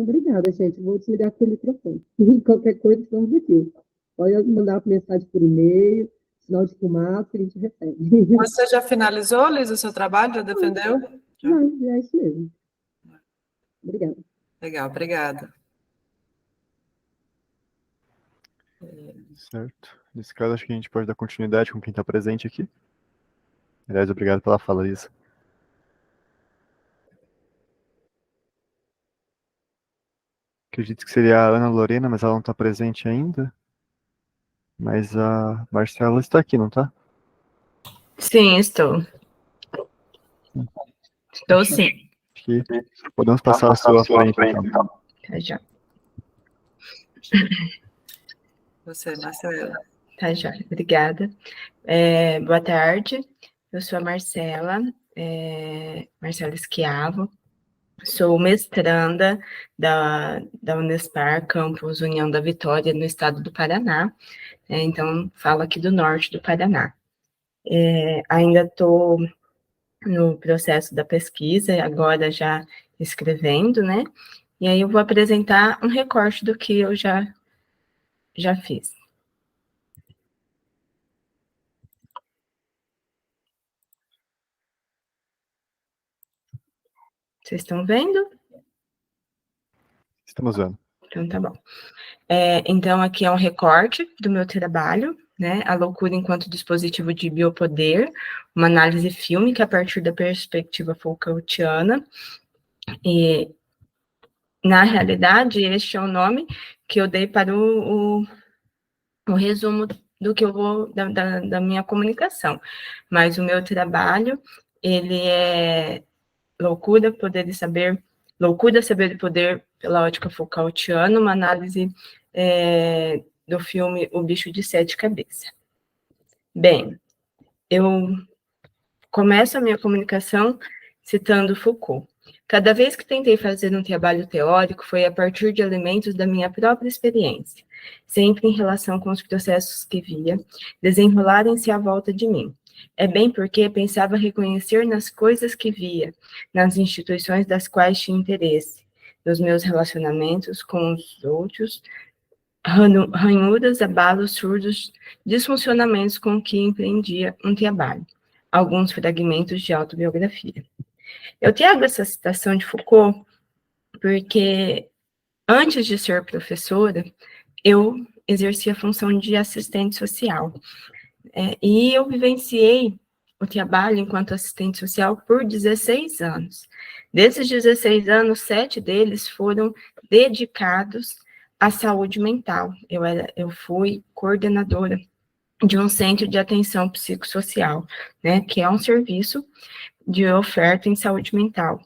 obrigada, gente. Vou desligar aqui o microfone. Qualquer coisa, estamos aqui. Pode mandar mensagem por e-mail, sinal de fumaça, que a gente recebe. Você já finalizou, Liz, o seu trabalho? Já defendeu? Não, é isso mesmo. Obrigada. Legal, obrigada. Certo. Nesse caso, acho que a gente pode dar continuidade com quem está presente aqui. Aliás, obrigado pela fala, Liz. Acredito que seria a Ana Lorena, mas ela não está presente ainda. Mas a Marcela está aqui, não está? Sim, estou. Estou sim. Acho que podemos passar a sua frente, então. Tá já. Você, Marcela. Tá já, obrigada. Boa tarde, eu sou a Marcela, Marcela Schiavo, sou mestranda da Unespar, Campus União da Vitória, no estado do Paraná, então falo aqui do norte do Paraná. Ainda estou no processo da pesquisa, agora já escrevendo, né? E aí eu vou apresentar um recorte do que eu já fiz. Vocês estão vendo? Estamos vendo. Então, tá bom. Então, aqui é um recorte do meu trabalho, né? A loucura enquanto dispositivo de biopoder, uma análise fílmica a partir da perspectiva Foucaultiana. E, na realidade, este é o nome que eu dei para o resumo do que eu vou, da minha comunicação. Mas o meu trabalho, ele é Loucura, Poder e Saber, Loucura, Saber e Poder pela ótica Foucaultiana, uma análise do filme O Bicho de Sete Cabeças. Bem, eu começo a minha comunicação citando Foucault. Cada vez que tentei fazer um trabalho teórico foi a partir de elementos da minha própria experiência, sempre em relação com os processos que via desenrolarem-se à volta de mim. É bem porque pensava reconhecer nas coisas que via, nas instituições das quais tinha interesse, nos meus relacionamentos com os outros, ranhuras, abalos, surdos, disfuncionamentos com que empreendia um trabalho, alguns fragmentos de autobiografia. Eu trago essa citação de Foucault porque, antes de ser professora, eu exercia a função de assistente social. E eu vivenciei o trabalho enquanto assistente social por 16 anos. Desses 16 anos, 7 deles foram dedicados à saúde mental. Eu fui coordenadora de um centro de atenção psicossocial, né, que é um serviço de oferta em saúde mental.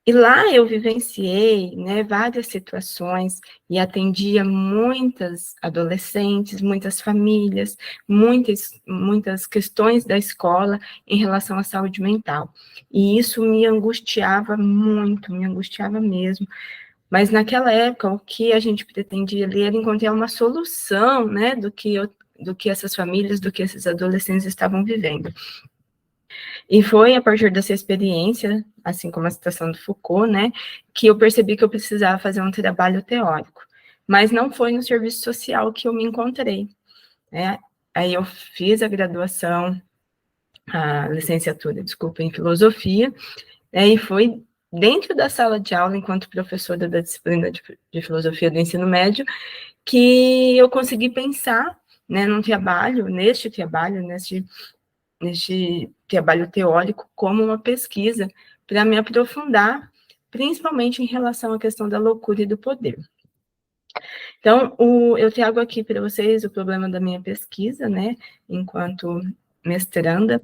E lá eu vivenciei, né, várias situações e atendia muitas adolescentes, muitas famílias, muitas questões da escola em relação à saúde mental. E isso me angustiava muito, me angustiava mesmo. Mas naquela época, o que a gente pretendia ali era encontrar uma solução, né, do que essas famílias, do que esses adolescentes estavam vivendo. E foi a partir dessa experiência, assim como a citação do Foucault, né, que eu percebi que eu precisava fazer um trabalho teórico. Mas não foi no serviço social que eu me encontrei, né? Aí eu fiz a graduação, a licenciatura, desculpa, em filosofia, né, e foi dentro da sala de aula, enquanto professora da disciplina de filosofia do ensino médio, que eu consegui pensar, né, neste trabalho teórico como uma pesquisa para me aprofundar, principalmente em relação à questão da loucura e do poder. Então, eu trago aqui para vocês o problema da minha pesquisa, né, enquanto mestranda,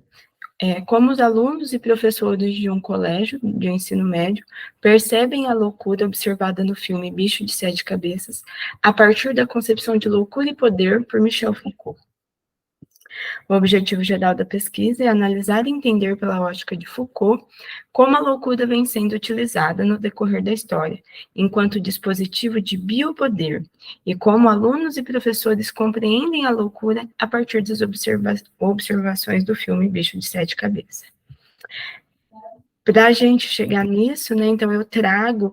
como os alunos e professores de um colégio de ensino médio percebem a loucura observada no filme Bicho de Sete Cabeças, a partir da concepção de loucura e poder por Michel Foucault. O objetivo geral da pesquisa é analisar e entender pela ótica de Foucault como a loucura vem sendo utilizada no decorrer da história, enquanto dispositivo de biopoder, e como alunos e professores compreendem a loucura a partir das observações do filme Bicho de Sete Cabeças. Para a gente chegar nisso, né, então eu trago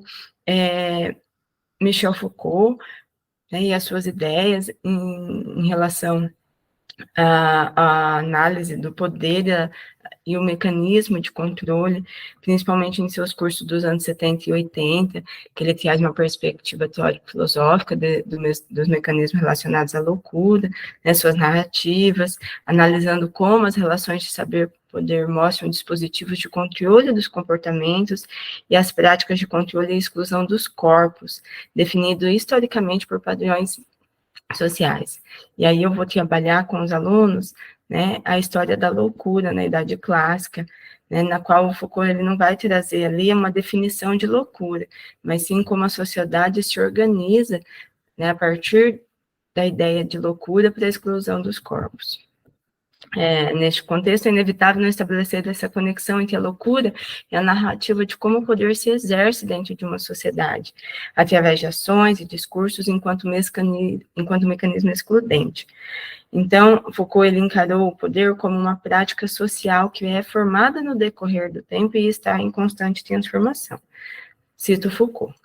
Michel Foucault, né, e as suas ideias em relação à análise do poder e o mecanismo de controle, principalmente em seus cursos dos anos 70 e 80, que ele traz uma perspectiva teórico-filosófica dos mecanismos relacionados à loucura, né, suas narrativas, analisando como as relações de saber-poder mostram dispositivos de controle dos comportamentos e as práticas de controle e exclusão dos corpos, definido historicamente por padrões sociais. E aí eu vou trabalhar com os alunos, né, a história da loucura na Idade Clássica, né, na qual o Foucault ele não vai trazer ali uma definição de loucura, mas sim como a sociedade se organiza, né, a partir da ideia de loucura para a exclusão dos corpos. Neste contexto, é inevitável não estabelecer essa conexão entre a loucura e a narrativa de como o poder se exerce dentro de uma sociedade, através de ações e discursos enquanto mecanismo excludente. Então, Foucault ele encarou o poder como uma prática social que é formada no decorrer do tempo e está em constante transformação. Cito Foucault.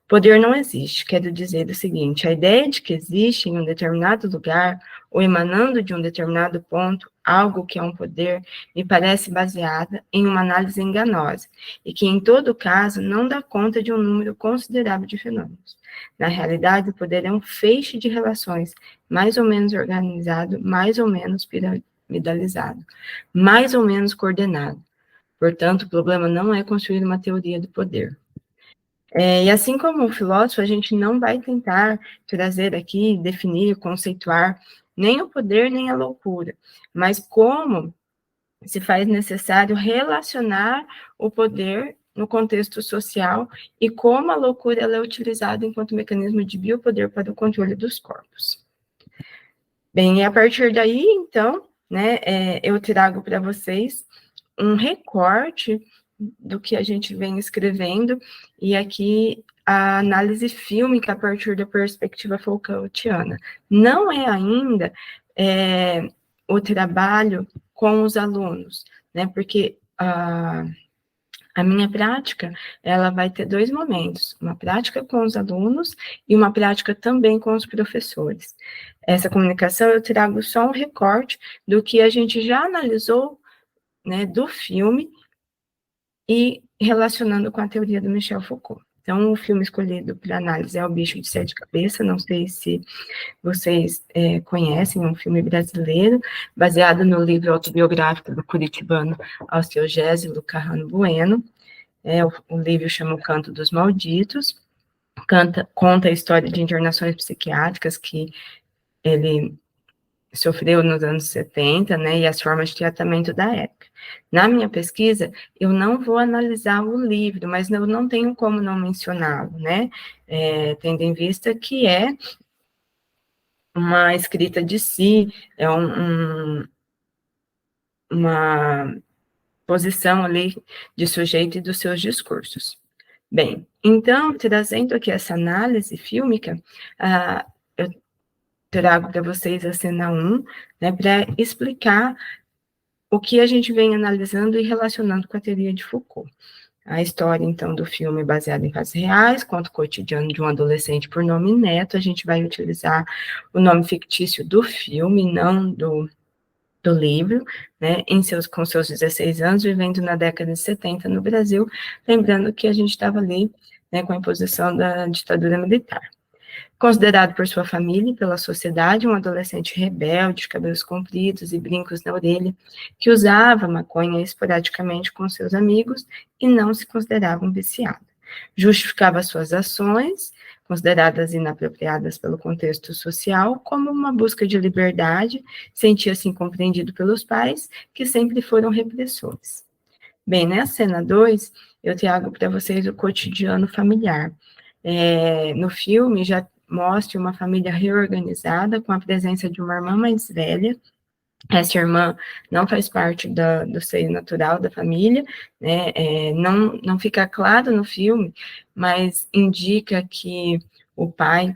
Poder não existe, quero dizer o seguinte, a ideia de que existe em um determinado lugar, ou emanando de um determinado ponto, algo que é um poder, me parece baseada em uma análise enganosa, e que, em todo caso, não dá conta de um número considerável de fenômenos. Na realidade, o poder é um feixe de relações, mais ou menos organizado, mais ou menos piramidalizado, mais ou menos coordenado. Portanto, o problema não é construir uma teoria do poder. E assim como o filósofo, a gente não vai tentar trazer aqui, definir, conceituar nem o poder, nem a loucura, mas como se faz necessário relacionar o poder no contexto social e como a loucura ela é utilizada enquanto mecanismo de biopoder para o controle dos corpos. Bem, e a partir daí, então, né, eu trago para vocês um recorte do que a gente vem escrevendo, e aqui a análise fílmica a partir da perspectiva Foucaultiana. Não é ainda o trabalho com os alunos, né, porque a minha prática, ela vai ter 2 momentos, uma prática com os alunos e uma prática também com os professores. Essa comunicação eu trago só um recorte do que a gente já analisou, né, do filme, e relacionando com a teoria do Michel Foucault. Então, o filme escolhido para análise é O Bicho de Sete Cabeças, não sei se vocês conhecem, é um filme brasileiro, baseado no livro autobiográfico do curitibano Alceu Carrano Bueno. O livro chama O Canto dos Malditos, conta a história de internações psiquiátricas que ele sofreu nos anos 70, né, e as formas de tratamento da época. Na minha pesquisa, eu não vou analisar o livro, mas eu não tenho como não mencioná-lo, né, tendo em vista que é uma escrita de si, é uma posição ali de sujeito e dos seus discursos. Bem, então, trazendo aqui essa análise fílmica, eu trago para vocês a cena 1, né, para explicar o que a gente vem analisando e relacionando com a teoria de Foucault. A história, então, do filme é baseada em fatos reais, conta o cotidiano de um adolescente por nome Neto. A gente vai utilizar o nome fictício do filme, não do livro, né, com seus 16 anos, vivendo na década de 70 no Brasil, lembrando que a gente estava ali, né, com a imposição da ditadura militar. Considerado por sua família e pela sociedade um adolescente rebelde, de cabelos compridos e brincos na orelha, que usava maconha esporadicamente com seus amigos e não se considerava um viciado. Justificava suas ações, consideradas inapropriadas pelo contexto social, como uma busca de liberdade, sentia-se incompreendido pelos pais, que sempre foram repressores. Bem, nessa cena 2, eu trago para vocês o cotidiano familiar. No filme, já mostra uma família reorganizada, com a presença de uma irmã mais velha. Essa irmã não faz parte do seio natural da família, né? Não fica claro no filme, mas indica que o pai,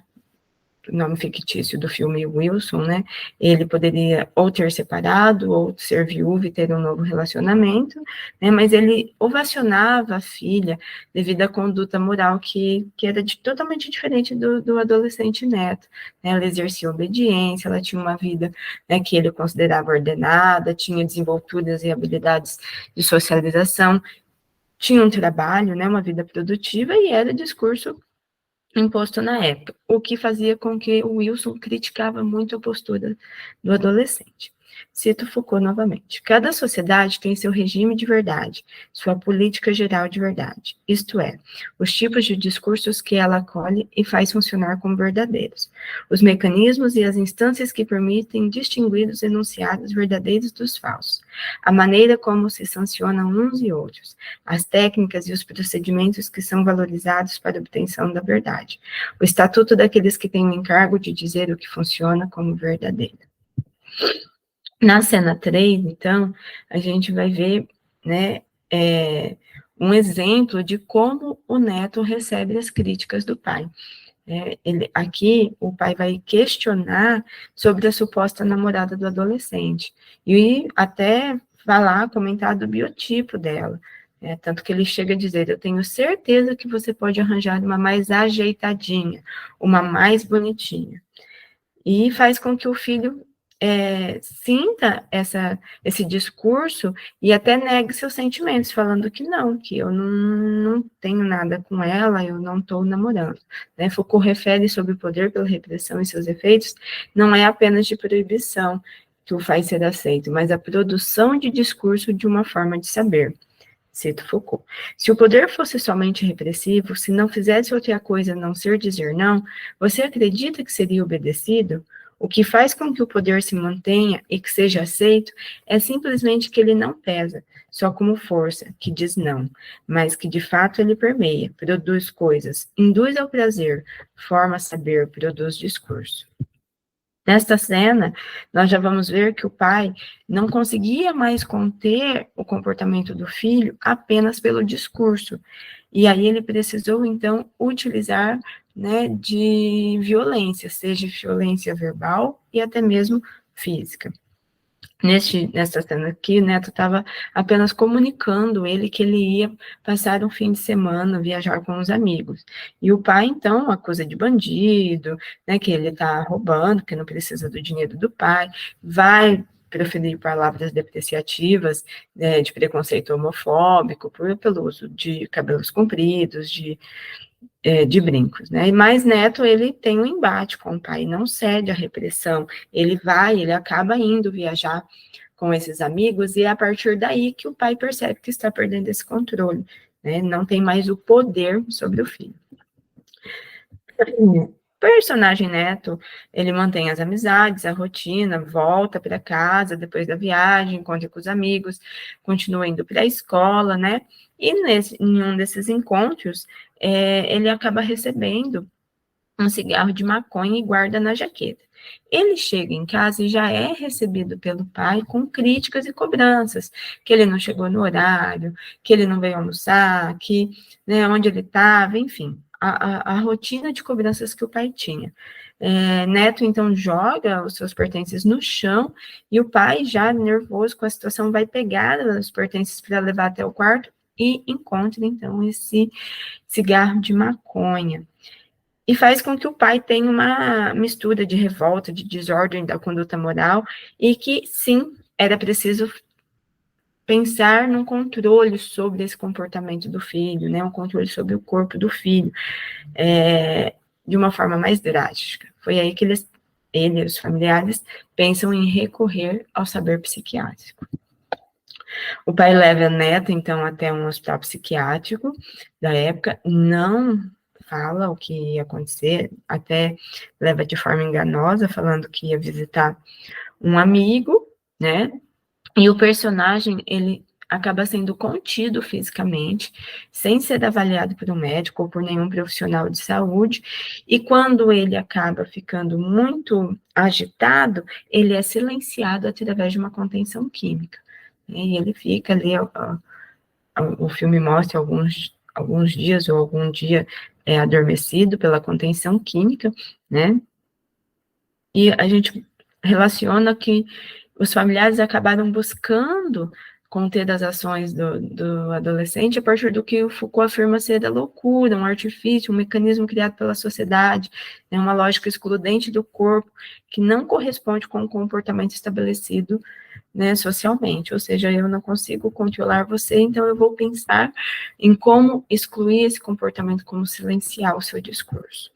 nome fictício do filme Wilson, né, ele poderia ou ter separado, ou ser viúvo e ter um novo relacionamento, né, mas ele ovacionava a filha devido à conduta moral que era totalmente diferente do adolescente Neto, né, ela exercia obediência, ela tinha uma vida, né, que ele considerava ordenada, tinha desenvolturas e habilidades de socialização, tinha um trabalho, né, uma vida produtiva, e era discurso imposto na época, o que fazia com que o Wilson criticava muito a postura do adolescente. Cito Foucault novamente. Cada sociedade tem seu regime de verdade, sua política geral de verdade, isto é, os tipos de discursos que ela acolhe e faz funcionar como verdadeiros, os mecanismos e as instâncias que permitem distinguir os enunciados verdadeiros dos falsos, a maneira como se sancionam uns e outros, as técnicas e os procedimentos que são valorizados para a obtenção da verdade, o estatuto daqueles que têm o encargo de dizer o que funciona como verdadeiro. Na cena 3, então, a gente vai ver, né, um exemplo de como o neto recebe as críticas do pai. Aqui, o pai vai questionar sobre a suposta namorada do adolescente, e até falar, comentar do biotipo dela, tanto que ele chega a dizer, eu tenho certeza que você pode arranjar uma mais ajeitadinha, uma mais bonitinha, e faz com que o filho sinta esse discurso e até negue seus sentimentos, falando que eu não tenho nada com ela, eu não estou namorando. Né? Foucault refere sobre o poder pela repressão e seus efeitos, não é apenas de proibição que o faz ser aceito, mas a produção de discurso de uma forma de saber. Cito Foucault. Se o poder fosse somente repressivo, se não fizesse outra coisa a não ser dizer não, você acredita que seria obedecido? O que faz com que o poder se mantenha e que seja aceito é simplesmente que ele não pesa, só como força, que diz não, mas que de fato ele permeia, produz coisas, induz ao prazer, forma saber, produz discurso. Nesta cena, nós já vamos ver que o pai não conseguia mais conter o comportamento do filho apenas pelo discurso, e aí ele precisou, então, utilizar, né, de violência, seja violência verbal e até mesmo física. Nessa cena aqui, o Neto estava apenas comunicando ele que ele ia passar um fim de semana, viajar com os amigos. E o pai, então, acusa de bandido, né, que ele está roubando, que não precisa do dinheiro do pai, vai proferir palavras depreciativas, de preconceito homofóbico, pelo uso de cabelos compridos, de brincos, né? Mas Neto, ele tem um embate com o pai, não cede à repressão, ele acaba indo viajar com esses amigos, e é a partir daí que o pai percebe que está perdendo esse controle, né? Não tem mais o poder sobre o filho. O personagem Neto, ele mantém as amizades, a rotina, volta para casa depois da viagem, encontra com os amigos, continua indo para a escola, né? E em um desses encontros, ele acaba recebendo um cigarro de maconha e guarda na jaqueta. Ele chega em casa e já é recebido pelo pai com críticas e cobranças, que ele não chegou no horário, que ele não veio almoçar, que, né, onde ele estava, enfim, a rotina de cobranças que o pai tinha. Neto, então, joga os seus pertences no chão, e o pai, já nervoso com a situação, vai pegar os pertences para levar até o quarto e encontra, então, esse cigarro de maconha. E faz com que o pai tenha uma mistura de revolta, de desordem da conduta moral, e que, sim, era preciso pensar num controle sobre esse comportamento do filho, né, um controle sobre o corpo do filho, de uma forma mais drástica. Foi aí que ele e os familiares pensam em recorrer ao saber psiquiátrico. O pai leva a neta, então, até um hospital psiquiátrico da época, não fala o que ia acontecer, até leva de forma enganosa, falando que ia visitar um amigo, né? E o personagem, ele acaba sendo contido fisicamente, sem ser avaliado por um médico ou por nenhum profissional de saúde, e quando ele acaba ficando muito agitado, ele é silenciado através de uma contenção química. E ele fica ali, o filme mostra alguns dias ou algum dia adormecido pela contenção química, né? E a gente relaciona que os familiares acabaram buscando conter as ações do adolescente a partir do que o Foucault afirma ser da loucura, um artifício, um mecanismo criado pela sociedade, né, uma lógica excludente do corpo, que não corresponde com o comportamento estabelecido, né, socialmente, ou seja, eu não consigo controlar você, então eu vou pensar em como excluir esse comportamento, como silenciar o seu discurso.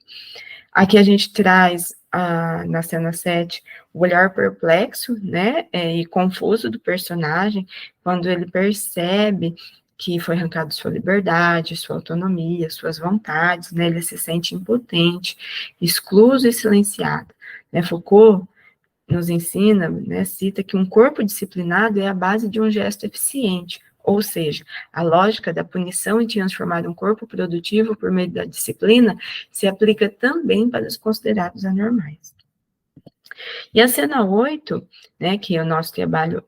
Aqui a gente traz, na cena 7, o olhar perplexo, né, e confuso do personagem, quando ele percebe que foi arrancado sua liberdade, sua autonomia, suas vontades, né, ele se sente impotente, excluso e silenciado. Né, Foucault nos ensina, né, cita que um corpo disciplinado é a base de um gesto eficiente, ou seja, a lógica da punição em transformar um corpo produtivo por meio da disciplina se aplica também para os considerados anormais. E a cena 8, né, que o nosso trabalho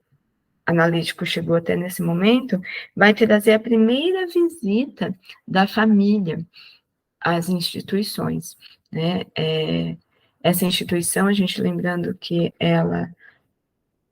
analítico chegou até nesse momento, vai trazer a primeira visita da família às instituições, né, essa instituição, a gente lembrando que ela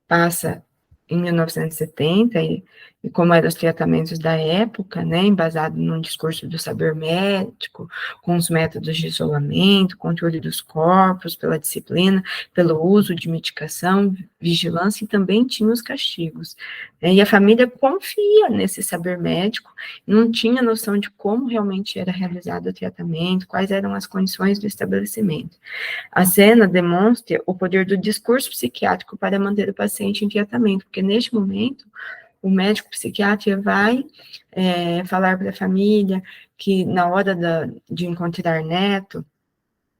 passa em 1970, e como eram os tratamentos da época, né, embasado num discurso do saber médico, com os métodos de isolamento, controle dos corpos, pela disciplina, pelo uso de medicação, vigilância, e também tinha os castigos. E a família confia nesse saber médico, não tinha noção de como realmente era realizado o tratamento, quais eram as condições do estabelecimento. A cena demonstra o poder do discurso psiquiátrico para manter o paciente em tratamento, porque neste momento o médico psiquiatra vai falar para a família que na hora de encontrar neto,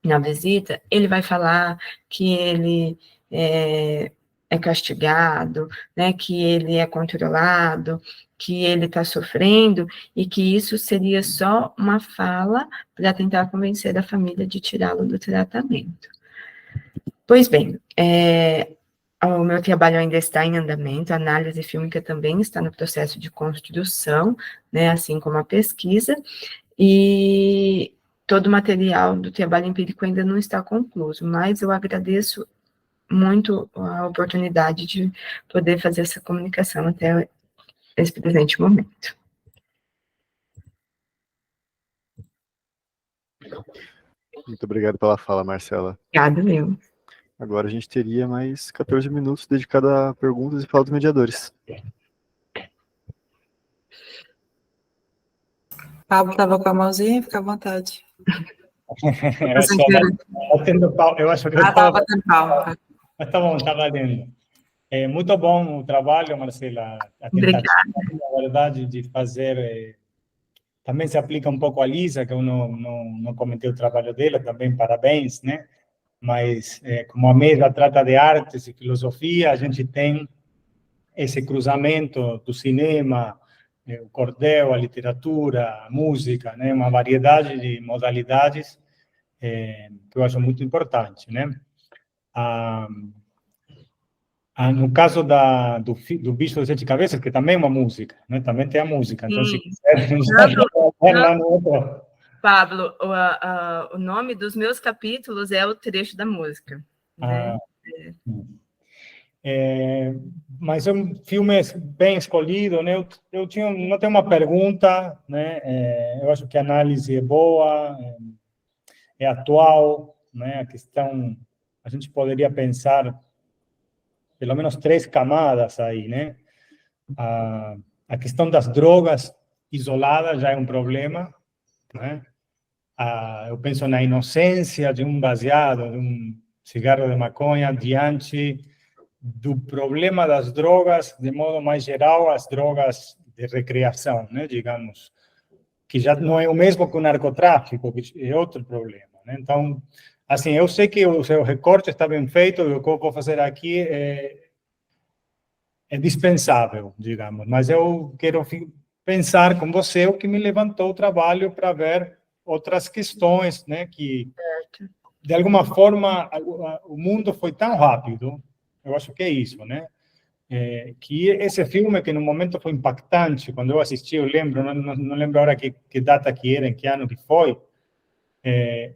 na visita, ele vai falar que ele é castigado, né, que ele é controlado, que ele está sofrendo, e que isso seria só uma fala para tentar convencer a família de tirá-lo do tratamento. Pois bem, o meu trabalho ainda está em andamento, a análise fílmica também está no processo de construção, né, assim como a pesquisa, e todo o material do trabalho empírico ainda não está concluído, mas eu agradeço muito a oportunidade de poder fazer essa comunicação até esse presente momento. Muito obrigado pela fala, Marcela. Obrigada, meu. Agora a gente teria mais 14 minutos dedicados a perguntas e fala dos mediadores. Pablo estava com a mãozinha, fica à vontade. Era só batendo pau. Eu acho que eu estava batendo pau. Mas tá bom, está valendo. Muito bom o trabalho, Marcela. A tentativa, na verdade, de fazer... também se aplica um pouco a Lisa, que eu não comentei o trabalho dela, também parabéns, né? Mas, como a mesa trata de artes e filosofia, a gente tem esse cruzamento do cinema, o cordel, a literatura, a música, né? Uma variedade de modalidades que eu acho muito importante, né? No caso do Bicho de Sete Cabeças, que também é uma música, né? Também tem a música. Então, se quiser, lá no outro. Pablo, o nome dos meus capítulos é o trecho da música. Né? Mas é um filme bem escolhido, né? Eu não tenho uma pergunta, né? Eu acho que a análise é boa, é atual, né? A questão, a gente poderia pensar pelo menos 3 camadas aí, né? A questão das drogas isoladas já é um problema, né? Eu penso na inocência de um baseado, de um cigarro de maconha, diante do problema das drogas, de modo mais geral, as drogas de recreação, né? Digamos, que já não é o mesmo que o narcotráfico, que é outro problema, né? Então, assim, eu sei que o seu recorte está bem feito, e o que eu vou fazer aqui é dispensável, digamos, mas eu quero pensar com você o que me levantou o trabalho para ver outras questões, né, que, de alguma forma, o mundo foi tão rápido, eu acho que é isso, né, que esse filme, que no momento foi impactante, quando eu assisti, eu lembro, não lembro agora que data que era, em que ano que foi,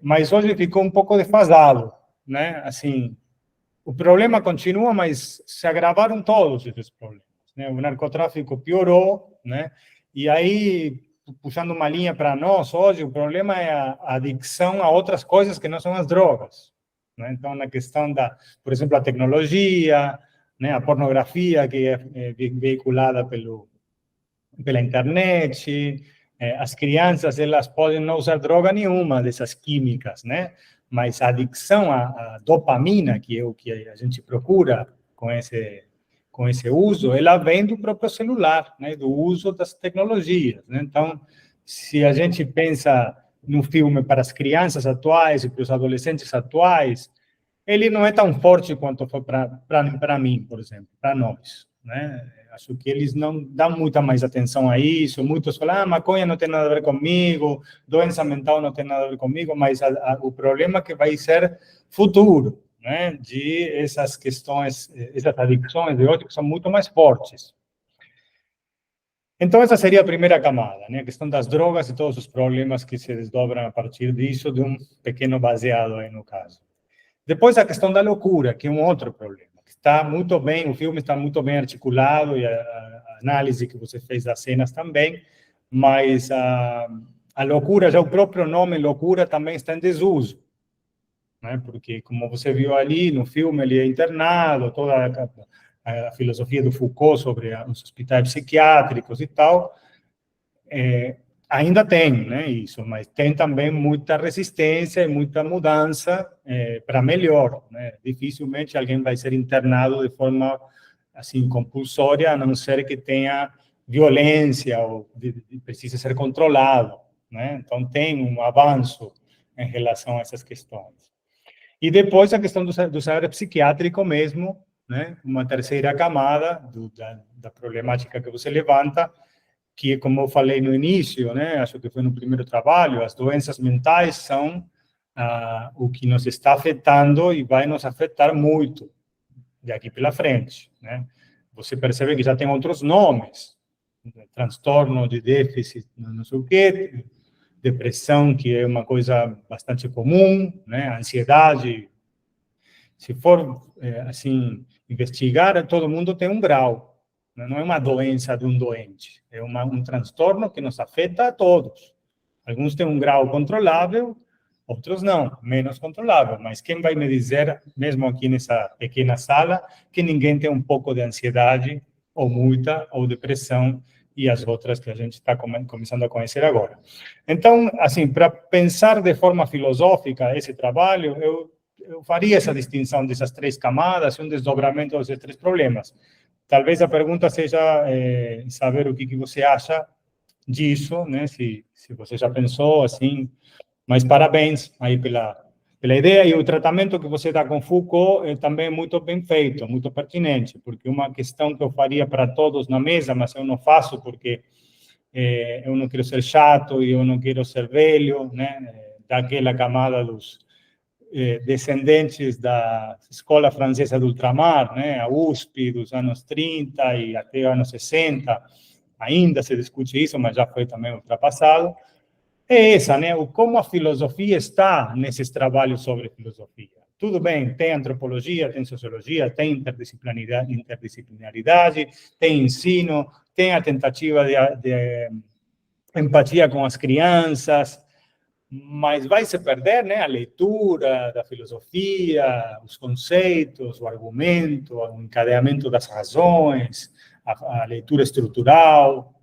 mas hoje ficou um pouco defasado, né, assim, o problema continua, mas se agravaram todos esses problemas, né? O narcotráfico piorou, né? E aí, puxando uma linha para nós hoje, o problema é a adicção a outras coisas que não são as drogas, né? Então, na questão da, por exemplo, a tecnologia, né? A pornografia que é veiculada pela internet, as crianças, elas podem não usar droga nenhuma dessas químicas, né? Mas a adicção à dopamina, que é o que a gente procura com esse uso, ela vem do próprio celular, né? Do uso das tecnologias, né? Então, se a gente pensa no filme para as crianças atuais e para os adolescentes atuais, ele não é tão forte quanto foi para mim, por exemplo, para nós, né? Acho que eles não dão muita mais atenção a isso. Muitos falam, maconha não tem nada a ver comigo, doença mental não tem nada a ver comigo, mas o problema é que vai ser futuro, né? De essas questões, essas adicções de hoje que são muito mais fortes. Então, essa seria a primeira camada, né? A questão das drogas e todos os problemas que se desdobram a partir disso, de um pequeno baseado aí no caso. Depois, a questão da loucura, que é um outro problema. Está muito bem, o filme está muito bem articulado e a análise que você fez das cenas também, mas a loucura, já o próprio nome loucura também está em desuso, né? Porque, como você viu ali no filme, ele é internado, toda a filosofia do Foucault sobre os hospitais psiquiátricos e tal, ainda tem, né, isso, mas tem também muita resistência e muita mudança para melhor, né? Dificilmente alguém vai ser internado de forma assim compulsória, a não ser que tenha violência ou precise ser controlado, né? Então tem um avanço em relação a essas questões. E depois a questão do saber psiquiátrico mesmo, né? Uma terceira camada da problemática que você levanta, que, como eu falei no início, né, acho que foi no primeiro trabalho, as doenças mentais são o que nos está afetando e vai nos afetar muito daqui pela frente, né? Você percebe que já tem outros nomes, transtorno de déficit, não sei o quê, depressão, que é uma coisa bastante comum, né? Ansiedade. Se for, assim, investigar, todo mundo tem um grau. Não é uma doença de um doente, é um transtorno que nos afeta a todos. Alguns têm um grau controlável, outros não, menos controlável. Mas quem vai me dizer, mesmo aqui nessa pequena sala, que ninguém tem um pouco de ansiedade, ou muita, ou depressão, e as outras que a gente está começando a conhecer agora. Então, assim, para pensar de forma filosófica esse trabalho, eu faria essa distinção dessas três camadas, um desdobramento desses três problemas. Talvez a pergunta seja saber o que você acha disso, né? Se você já pensou assim, mas parabéns aí pela ideia, e o tratamento que você dá com Foucault é também muito bem feito, muito pertinente, porque uma questão que eu faria para todos na mesa, mas eu não faço porque eu não quero ser chato e eu não quero ser velho, né? Daquela camada dos descendentes da escola francesa do ultramar, né, a USP dos anos 30 e até anos 60, ainda se discute isso, mas já foi também ultrapassado, é essa, né, como a filosofia está nesses trabalhos sobre filosofia. Tudo bem, tem antropologia, tem sociologia, tem interdisciplinaridade, tem ensino, tem a tentativa de empatia com as crianças, mas vai se perder, né, a leitura da filosofia, os conceitos, o argumento, o encadeamento das razões, a leitura estrutural,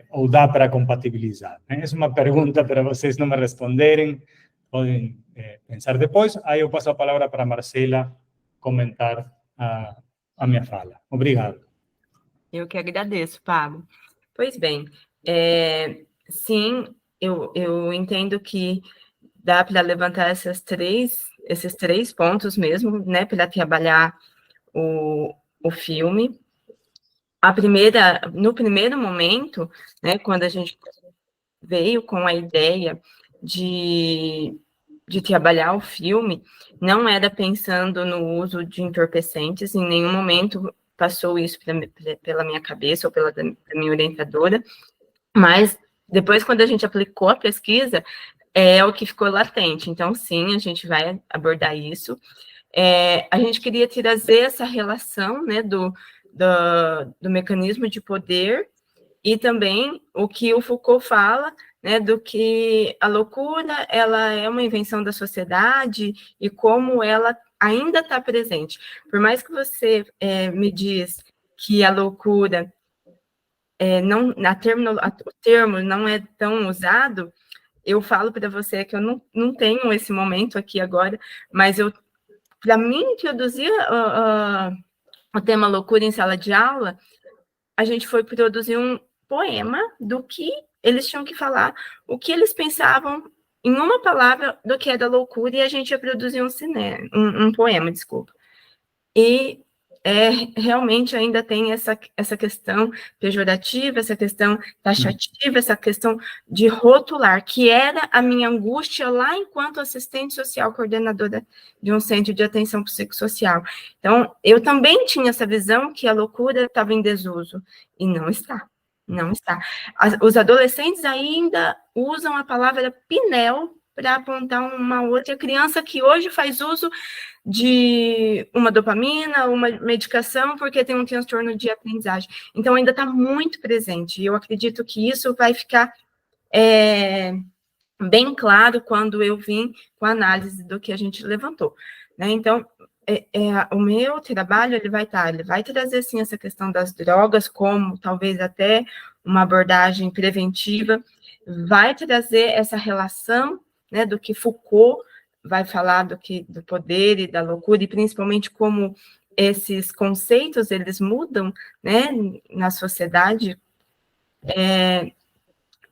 ou dá para compatibilizar? Essa é uma pergunta para vocês não me responderem, podem pensar depois, aí eu passo a palavra para a Marcela comentar a minha fala. Obrigado. Eu que agradeço, Pablo. Pois bem, sim, eu entendo que dá para levantar esses três pontos mesmo, né, para trabalhar o filme. No primeiro momento, né, quando a gente veio com a ideia de trabalhar o filme, não era pensando no uso de entorpecentes, em nenhum momento passou isso pela minha cabeça ou pela minha orientadora, mas depois, quando a gente aplicou a pesquisa, é o que ficou latente. Então, sim, a gente vai abordar isso. A gente queria trazer essa relação, né, do mecanismo de poder e também o que o Foucault fala, né, do que a loucura ela é uma invenção da sociedade e como ela ainda está presente. Por mais que você me diz que a loucura não, o termo não é tão usado, eu falo para você que eu não tenho esse momento aqui agora, mas para mim introduzir o tema loucura em sala de aula, a gente foi produzir um poema do que eles tinham que falar, o que eles pensavam em uma palavra do que era loucura, e a gente ia produzir um poema, desculpa. E realmente ainda tem essa questão pejorativa, essa questão taxativa, essa questão de rotular, que era a minha angústia lá enquanto assistente social coordenadora de um centro de atenção psicossocial. Então, eu também tinha essa visão que a loucura estava em desuso, e não está. Não está. Os adolescentes ainda usam a palavra pinel para apontar uma outra criança que hoje faz uso de uma dopamina, uma medicação, porque tem um transtorno de aprendizagem. Então, ainda está muito presente. E eu acredito que isso vai ficar bem claro quando eu vim com a análise do que a gente levantou, né? Então, o meu trabalho, ele vai trazer, sim, essa questão das drogas, como talvez até uma abordagem preventiva, vai trazer essa relação, né, do que Foucault vai falar do poder e da loucura, e principalmente como esses conceitos, eles mudam, né, na sociedade.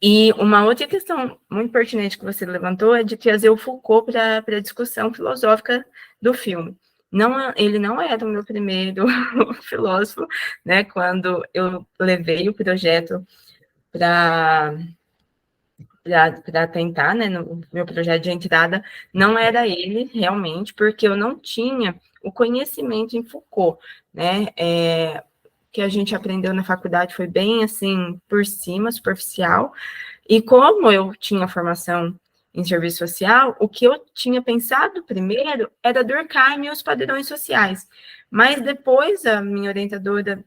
E uma outra questão muito pertinente que você levantou é de trazer o Foucault para a discussão filosófica do filme. Ele não era o meu primeiro filósofo, né, quando eu levei o projeto para tentar, né, no meu projeto de entrada, não era ele, realmente, porque eu não tinha o conhecimento em Foucault, né, que a gente aprendeu na faculdade foi bem, assim, por cima, superficial, e como eu tinha formação em serviço social, o que eu tinha pensado primeiro era Durkheim e os padrões sociais, mas depois a minha orientadora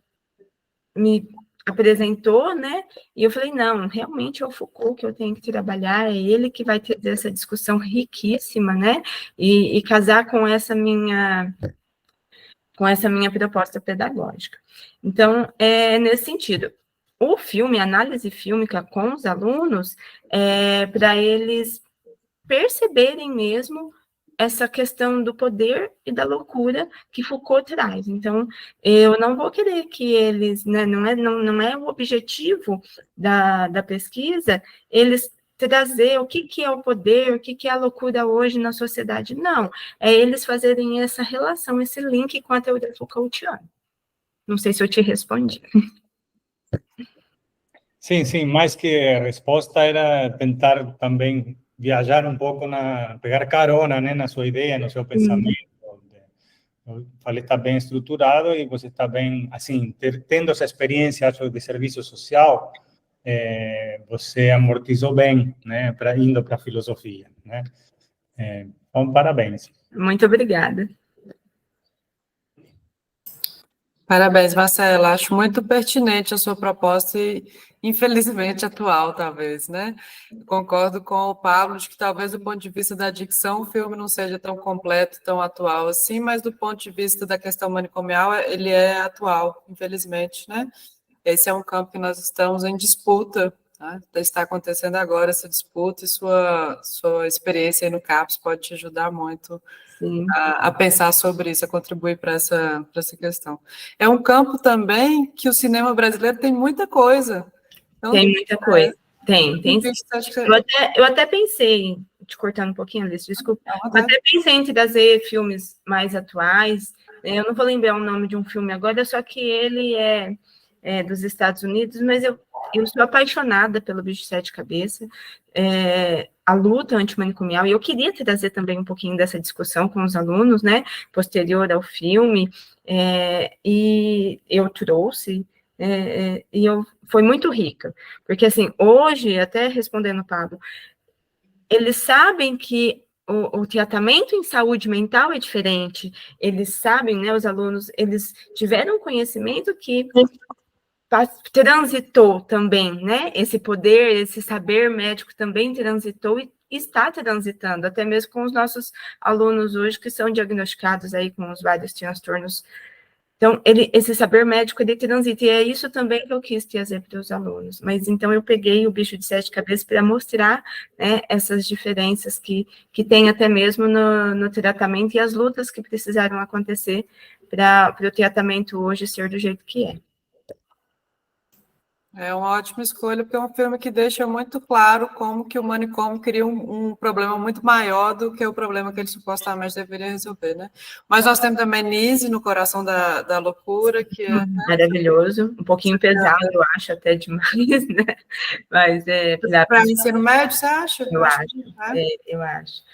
me apresentou, né, e eu falei, não, realmente é o Foucault que eu tenho que trabalhar, é ele que vai ter essa discussão riquíssima, né, e casar com essa minha proposta pedagógica. Então, nesse sentido, o filme, a análise fílmica com os alunos, para eles perceberem mesmo essa questão do poder e da loucura que Foucault traz. Então, eu não vou querer que eles, né, não é o objetivo da pesquisa, eles trazer o que é o poder, o que é a loucura hoje na sociedade. Não, é eles fazerem essa relação, esse link com a teoria Foucaultiana. Não sei se eu te respondi. Sim, mais que a resposta era tentar também viajar um pouco, pegar carona, né, na sua ideia, no seu pensamento. Eu falei, está bem estruturado e você está bem, assim, tendo essa experiência de serviço social, você amortizou bem, né, indo para a filosofia, né? Então, parabéns. Muito obrigada. Parabéns, Marcela. Acho muito pertinente a sua proposta e, infelizmente, atual, talvez, né? Concordo com o Pablo de que talvez do ponto de vista da dicção o filme não seja tão completo, tão atual assim, mas do ponto de vista da questão manicomial ele é atual, infelizmente, né? Esse é um campo que nós estamos em disputa, né? Está acontecendo agora essa disputa e sua experiência aí no CAPES pode te ajudar muito a pensar sobre isso, a contribuir para essa questão. É um campo também que o cinema brasileiro tem muita coisa. Então, tem muita coisa. Tem. Eu até pensei, te cortando um pouquinho, Alice, desculpa, eu até pensei em trazer filmes mais atuais. Eu não vou lembrar o nome de um filme agora, só que ele é dos Estados Unidos, mas eu sou apaixonada pelo Bicho de Sete Cabeças, a luta antimanicomial, e eu queria trazer também um pouquinho dessa discussão com os alunos, né, posterior ao filme, e eu trouxe, foi muito rica, porque, assim, hoje, até respondendo o Pablo, eles sabem que o tratamento em saúde mental é diferente. Eles sabem, né, os alunos, eles tiveram conhecimento que transitou também, né? Esse poder, esse saber médico também transitou e está transitando, até mesmo com os nossos alunos hoje que são diagnosticados aí com os vários transtornos. Então, esse saber médico, ele transita, e é isso também que eu quis trazer para os alunos. Mas, então, eu peguei o bicho de 7 cabeças para mostrar, né, essas diferenças que tem até mesmo no tratamento e as lutas que precisaram acontecer para o tratamento hoje ser do jeito que é. É uma ótima escolha, porque é um filme que deixa muito claro como que o manicômio cria um problema muito maior do que o problema que ele supostamente deveria resolver, né? Mas nós temos também Nise, No Coração da Loucura, que é... Maravilhoso, um pouquinho pesado, eu acho, até demais, né? Mas para ensino médio, você acha? Eu acho.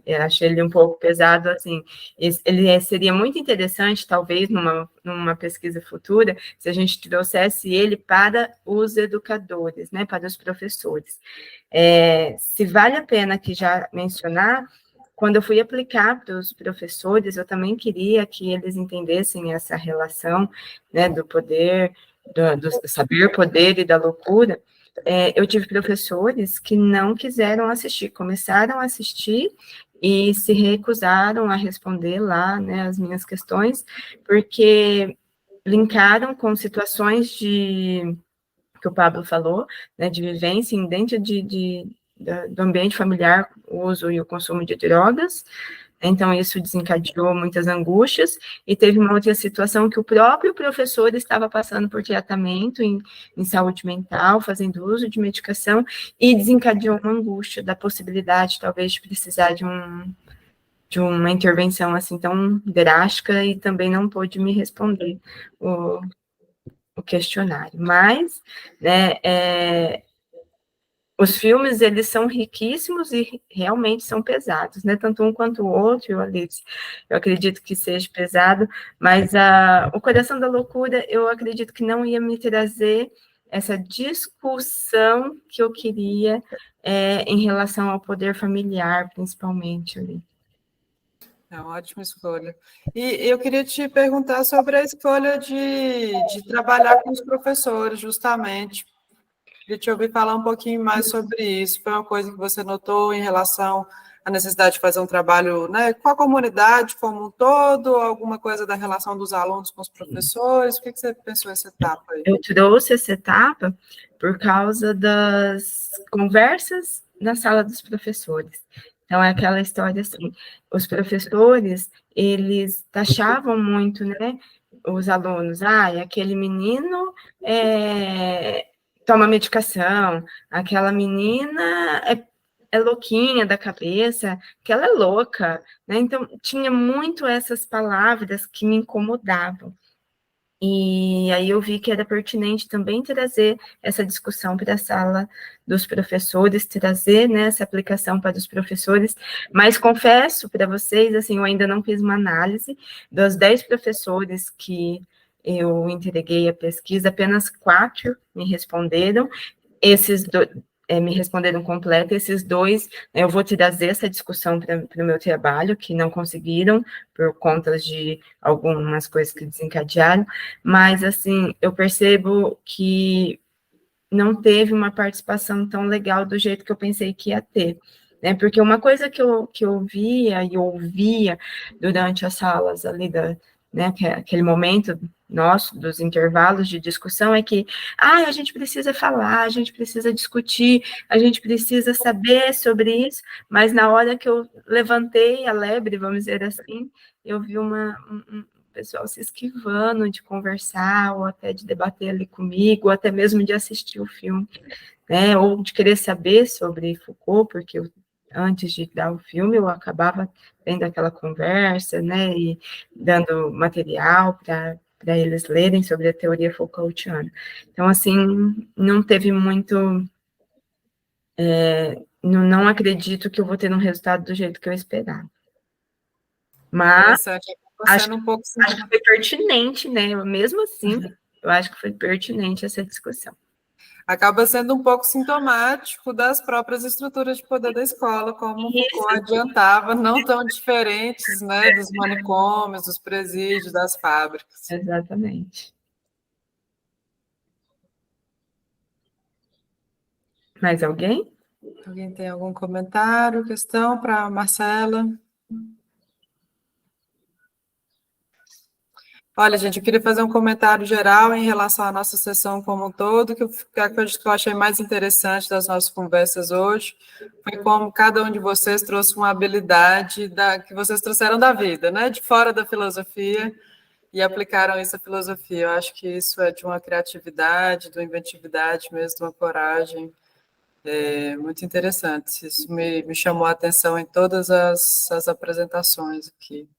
Eu acho ele um pouco pesado, assim. Ele seria muito interessante, talvez, numa pesquisa futura, se a gente trouxesse ele para os educadores, né, para os professores. Se vale a pena aqui já mencionar, quando eu fui aplicar para os professores, eu também queria que eles entendessem essa relação, né, do poder, do saber, poder e da loucura. Eu tive professores que não quiseram assistir, começaram a assistir e se recusaram a responder lá, né, as minhas questões, porque linkaram com situações que o Pablo falou, né, de vivência dentro do ambiente familiar, o uso e o consumo de drogas. Então, isso desencadeou muitas angústias, e teve uma outra situação que o próprio professor estava passando por tratamento em saúde mental, fazendo uso de medicação, e desencadeou uma angústia da possibilidade, talvez, de precisar de uma intervenção assim tão drástica, e também não pôde me responder o questionário. Mas, né, os filmes, eles são riquíssimos e realmente são pesados, né? Tanto um quanto o outro, Alice, eu acredito que seja pesado, mas o Coração da Loucura, eu acredito que não ia me trazer essa discussão que eu queria em relação ao poder familiar, principalmente, ali. É uma ótima escolha. E eu queria te perguntar sobre a escolha de trabalhar com os professores, justamente. Queria te ouvir falar um pouquinho mais sobre isso. Foi uma coisa que você notou em relação à necessidade de fazer um trabalho, né, com a comunidade como um todo, alguma coisa da relação dos alunos com os professores? O que você pensou nessa etapa aí? Eu trouxe essa etapa por causa das conversas na sala dos professores. Então, é aquela história assim, os professores, eles taxavam muito, né, os alunos, aquele menino toma medicação, aquela menina é louquinha da cabeça, que ela é louca, né? Então, tinha muito essas palavras que me incomodavam. E aí eu vi que era pertinente também trazer essa discussão para a sala dos professores, trazer, né, essa aplicação para os professores, mas confesso para vocês, assim, eu ainda não fiz uma análise dos 10 professores que eu entreguei a pesquisa, apenas 4 me responderam, me responderam completo, esses 2, eu vou trazer essa discussão para o meu trabalho, que não conseguiram, por conta de algumas coisas que desencadearam, mas, assim, eu percebo que não teve uma participação tão legal do jeito que eu pensei que ia ter, né, porque uma coisa que eu via e ouvia durante as salas ali né, aquele momento nosso, dos intervalos de discussão, é que, a gente precisa falar, a gente precisa discutir, a gente precisa saber sobre isso, mas na hora que eu levantei a lebre, vamos dizer assim, eu vi um pessoal se esquivando de conversar, ou até de debater ali comigo, ou até mesmo de assistir o filme, né, ou de querer saber sobre Foucault, porque antes de dar o filme, eu acabava tendo aquela conversa, né, e dando material para eles lerem sobre a teoria Foucaultiana. Então, assim, não teve muito... não acredito que eu vou ter um resultado do jeito que eu esperava. Mas acho que foi pertinente, né? Mesmo assim, eu acho que foi pertinente essa discussão. acaba sendo um pouco sintomático das próprias estruturas de poder da escola, como Foucault adiantava, não tão diferentes, né, dos manicômios, dos presídios, das fábricas. Exatamente. Mais alguém? Alguém tem algum comentário, questão para a Marcela? Olha, gente, eu queria fazer um comentário geral em relação à nossa sessão como um todo, que eu achei mais interessante das nossas conversas hoje, foi como cada um de vocês trouxe uma habilidade que vocês trouxeram da vida, né, de fora da filosofia, e aplicaram isso à filosofia. Eu acho que isso é de uma criatividade, de uma inventividade mesmo, de uma coragem muito interessante. Isso me chamou a atenção em todas as apresentações aqui.